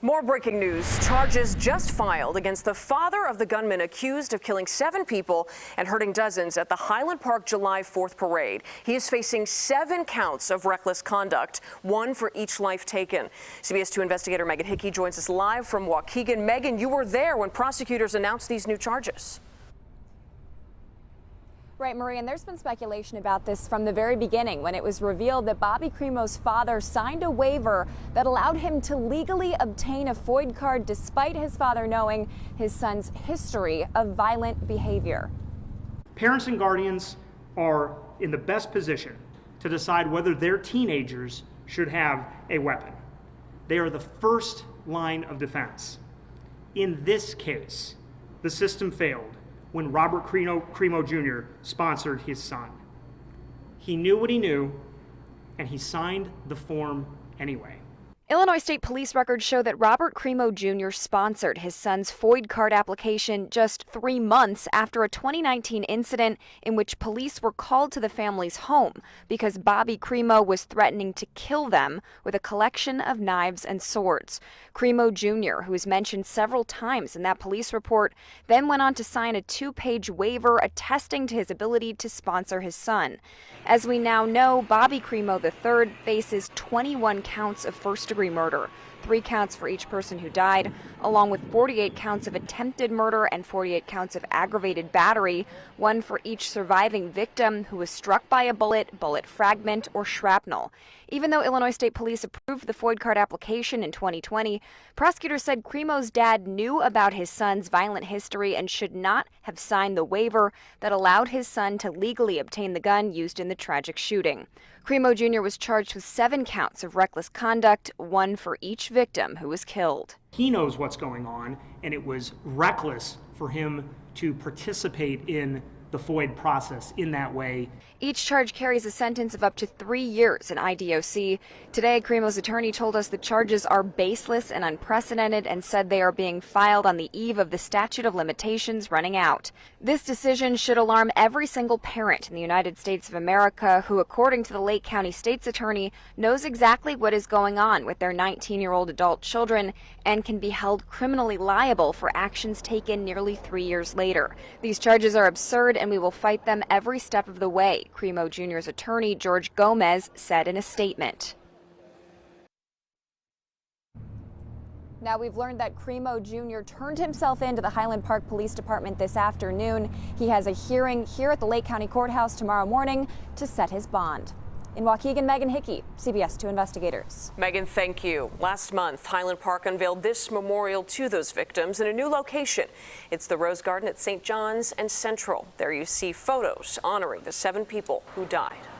More breaking news. Charges just filed against the father of the gunman accused of killing 7 people and hurting dozens at the Highland Park July 4th parade. He is facing 7 counts of reckless conduct, 1 for each life taken. CBS 2 investigator Megan Hickey joins us live from Waukegan. Megan, you were there when prosecutors announced these new charges. Right, Marie, and there's been speculation about this from the very beginning when it was revealed that Bobby Cremo's father signed a waiver that allowed him to legally obtain a FOID card despite his father knowing his son's history of violent behavior. Parents and guardians are in the best position to decide whether their teenagers should have a weapon. They are the first line of defense. In this case, the system failed when Robert Cremo Jr. sponsored his son. He knew what he knew, and he signed the form anyway. Illinois State Police records show that Robert Cremo Jr. sponsored his son's FOID card application just 3 months after a 2019 incident in which police were called to the family's home because Bobby Cremo was threatening to kill them with a collection of knives and swords. Cremo Jr., who is mentioned several times in that police report, then went on to sign a 2-page waiver attesting to his ability to sponsor his son. As we now know, Bobby Cremo III faces 21 counts of first-degree murder, 3 counts for each person who died, along with 48 counts of attempted murder and 48 counts of aggravated battery, 1 for each surviving victim who was struck by a bullet fragment, or shrapnel. Even though Illinois State Police approved the FOID card application in 2020, prosecutors said Cremo's dad knew about his son's violent history and should not have signed the waiver that allowed his son to legally obtain the gun used in the tragic shooting. Cremo Jr. was charged with 7 counts of reckless conduct, 1 for each victim who was killed. He knows what's going on, and it was reckless for him to participate in the FOID process in that way. Each charge carries a sentence of up to 3 years in IDOC. Today, Cremo's attorney told us the charges are baseless and unprecedented and said they are being filed on the eve of the statute of limitations running out. This decision should alarm every single parent in the United States of America who, according to the Lake County State's attorney, knows exactly what is going on with their 19-year-old adult children and can be held criminally liable for actions taken nearly 3 years later. These charges are absurd, and we will fight them every step of the way, Cremo Jr.'s attorney, George Gomez, said in a statement. Now, we've learned that Cremo Jr. turned himself in to the Highland Park Police Department this afternoon. He has a hearing here at the Lake County Courthouse tomorrow morning to set his bond. In Waukegan, Megan Hickey, CBS 2 investigators. Megan, thank you. Last month, Highland Park unveiled this memorial to those victims in a new location. It's the Rose Garden at St. John's and Central. There you see photos honoring the 7 people who died.